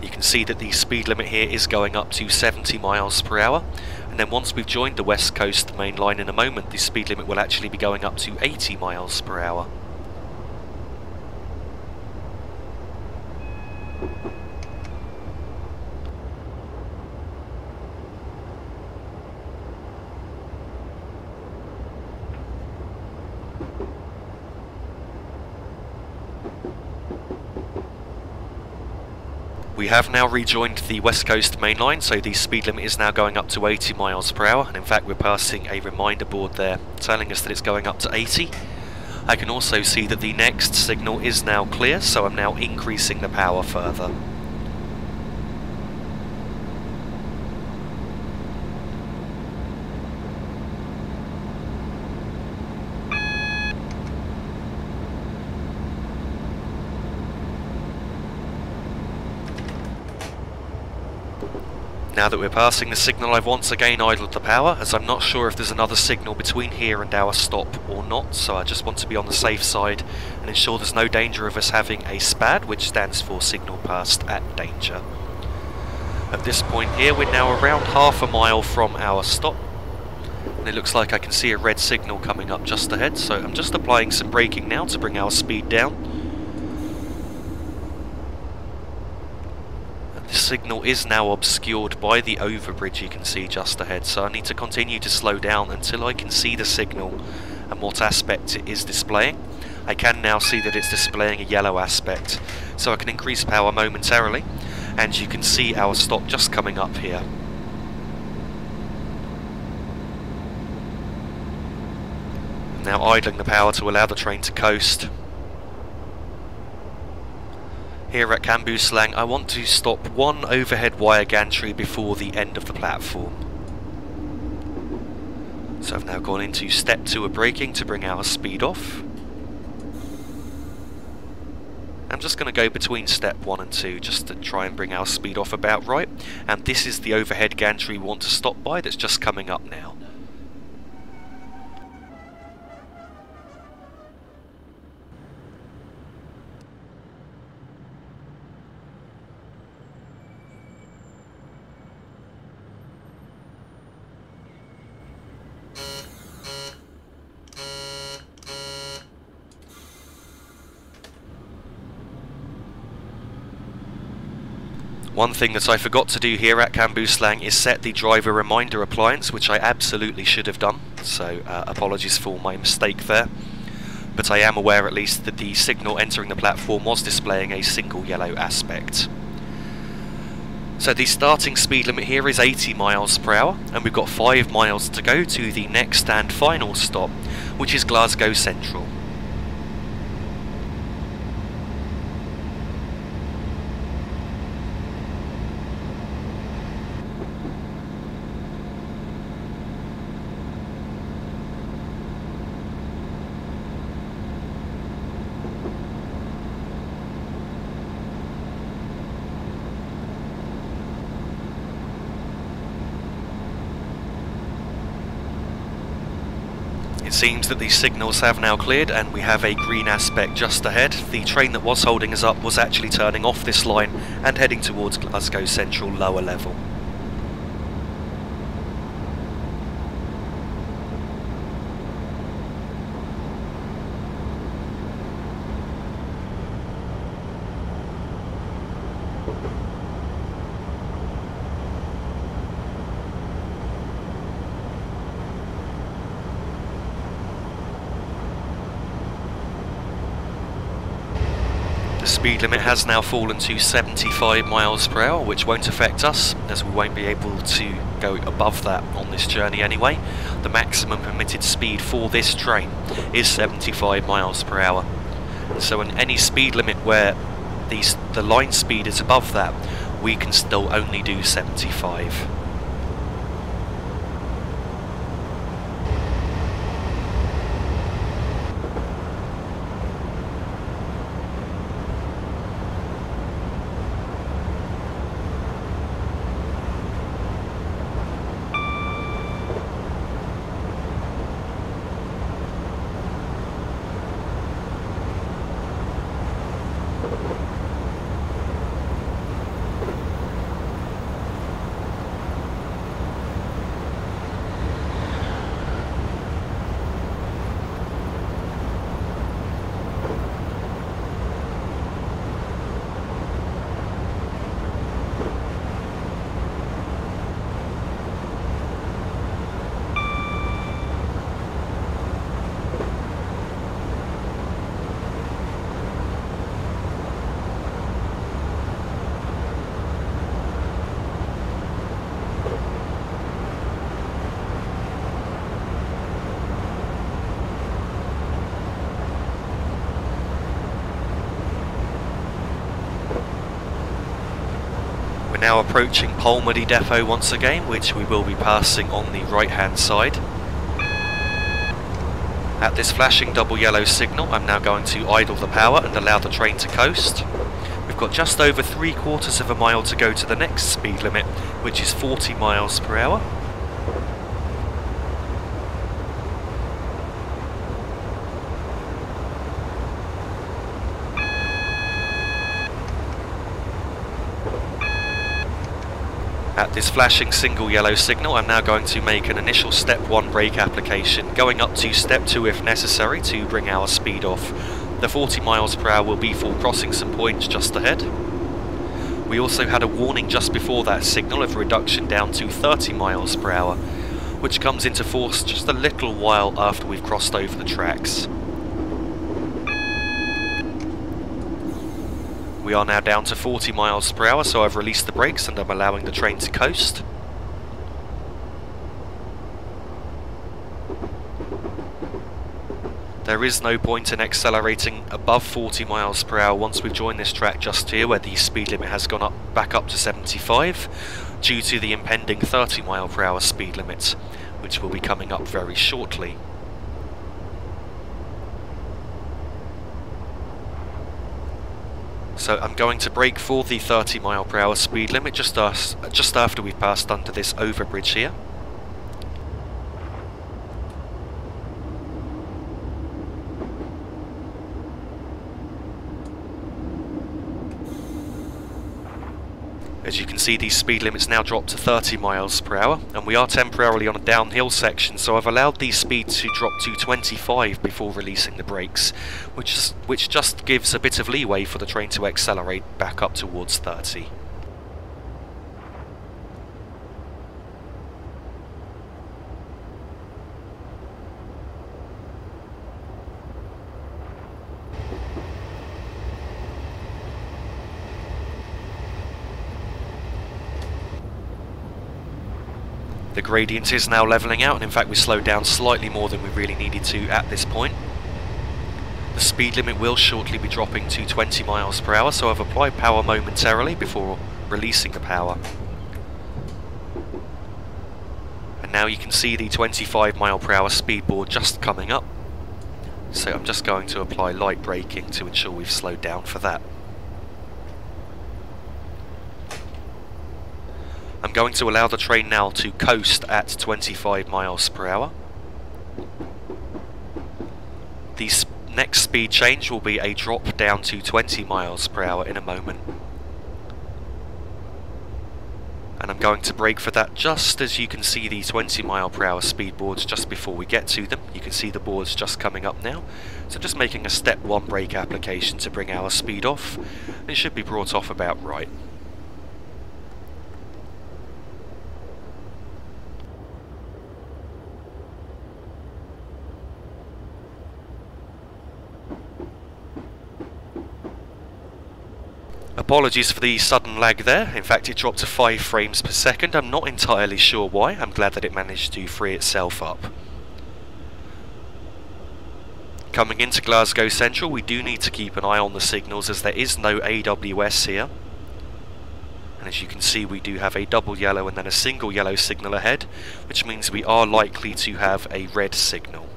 You can see that the speed limit here is going up to 70 mph, and then once we've joined the West Coast main line in a moment, the speed limit will actually be going up to 80 mph. We have now rejoined the West Coast main line, so the speed limit is now going up to 80 mph, and in fact we're passing a reminder board there telling us that it's going up to 80. I can also see that the next signal is now clear, so I'm now increasing the power further. Now that we're passing the signal, I've once again idled the power, as I'm not sure if there's another signal between here and our stop or not, so I just want to be on the safe side and ensure there's no danger of us having a SPAD, which stands for Signal Passed at Danger. At this point here, we're now around half a mile from our stop, and it looks like I can see a red signal coming up just ahead, so I'm just applying some braking now to bring our speed down. The signal is now obscured by the overbridge you can see just ahead, so I need to continue to slow down until I can see the signal and what aspect it is displaying. I can now see that it's displaying a yellow aspect, so I can increase power momentarily, and you can see our stop just coming up here. Now idling the power to allow the train to coast. Here at Cambuslang, I want to stop one overhead wire gantry before the end of the platform. So I've now gone into step 2 of braking to bring our speed off. I'm just going to go between step 1 and 2 just to try and bring our speed off about right. And this is the overhead gantry we want to stop by that's just coming up now. One thing that I forgot to do here at Cambuslang is set the driver reminder appliance, which I absolutely should have done, so apologies for my mistake there. But I am aware at least that the signal entering the platform was displaying a single yellow aspect. So the starting speed limit here is 80 miles per hour, and we've got 5 miles to go to the next and final stop, which is Glasgow Central. It seems that the signals have now cleared and we have a green aspect just ahead. The train that was holding us up was actually turning off this line and heading towards Glasgow Central lower level. The speed limit has now fallen to 75 miles per hour, which won't affect us, as we won't be able to go above that on this journey anyway. The maximum permitted speed for this train is 75 miles per hour. So in any speed limit where the line speed is above that, we can still only do 75. Now approaching Polmedy depot once again, which we will be passing on the right hand side. At this flashing double yellow signal, I'm now going to idle the power and allow the train to coast. We've got just over 3/4 of a mile to go to the next speed limit, which is 40 miles per hour. At this flashing single yellow signal, I'm now going to make an initial step 1 brake application, going up to step 2 if necessary to bring our speed off. The 40 miles per hour will be for crossing some points just ahead. We also had a warning just before that signal of reduction down to 30 miles per hour, which comes into force just a little while after we've crossed over the tracks. We are now down to 40 miles per hour, so I've released the brakes and I'm allowing the train to coast. There is no point in accelerating above 40 miles per hour once we've joined this track just here, where the speed limit has gone back up to 75 due to the impending 30 mile per hour speed limit, which will be coming up very shortly. So I'm going to brake for the 30 mile per hour speed limit just after we've passed under this overbridge here. As you can see, these speed limits now drop to 30 miles per hour, and we are temporarily on a downhill section, so I've allowed these speeds to drop to 25 before releasing the brakes, which just gives a bit of leeway for the train to accelerate back up towards 30. The gradient is now levelling out, and in fact we slowed down slightly more than we really needed to at this point. The speed limit will shortly be dropping to 20 miles per hour, so I've applied power momentarily before releasing the power. And now you can see the 25 mile per hour speed board just coming up. So I'm just going to apply light braking to ensure we've slowed down for that. I'm going to allow the train now to coast at 25 miles per hour. The next speed change will be a drop down to 20 miles per hour in a moment. And I'm going to brake for that just as you can see the 20 mile per hour speed boards just before we get to them. You can see the boards just coming up now. So just making a step 1 brake application to bring our speed off. It should be brought off about right. Apologies for the sudden lag there. In fact, it dropped to 5 frames per second. I'm not entirely sure why. I'm glad that it managed to free itself up. Coming into Glasgow Central, we do need to keep an eye on the signals as there is no AWS here. And as you can see, we do have a double yellow and then a single yellow signal ahead, which means we are likely to have a red signal.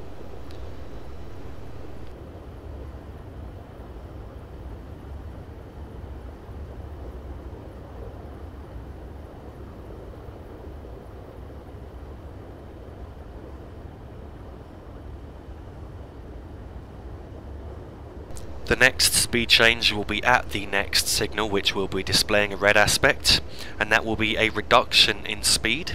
The next speed change will be at the next signal, which will be displaying a red aspect, and that will be a reduction in speed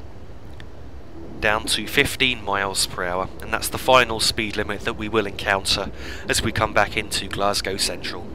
down to 15 miles per hour, and that's the final speed limit that we will encounter as we come back into Glasgow Central.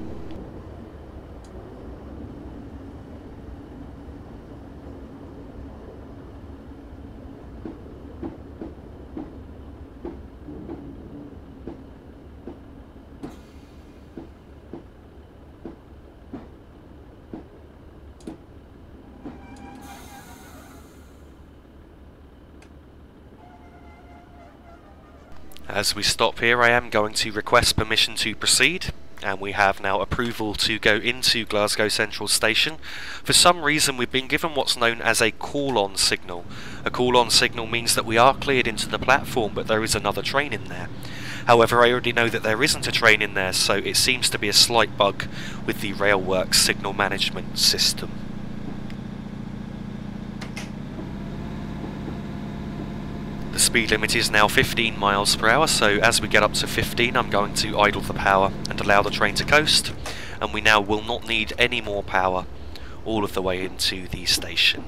As we stop here, I am going to request permission to proceed, and we have now approval to go into Glasgow Central Station. For some reason we've been given what's known as a call-on signal. A call-on signal means that we are cleared into the platform, but there is another train in there. However, I already know that there isn't a train in there, so it seems to be a slight bug with the Railworks signal management system. The speed limit is now 15 miles per hour, so as we get up to 15 I'm going to idle the power and allow the train to coast, and we now will not need any more power all of the way into the station.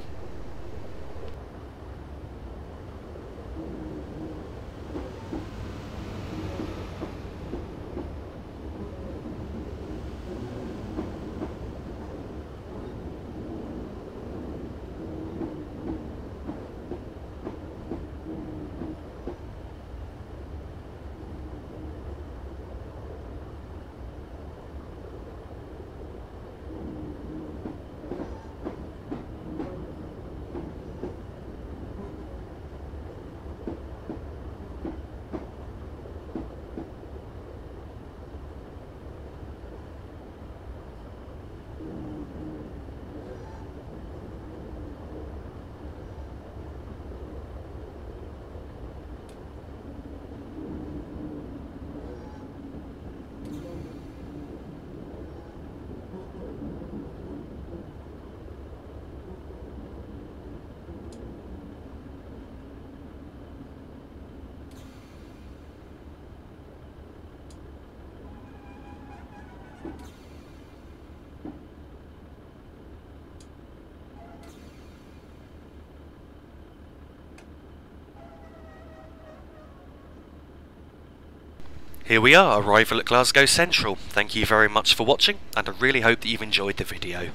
Here we are, arrival at Glasgow Central. Thank you very much for watching, and I really hope that you've enjoyed the video.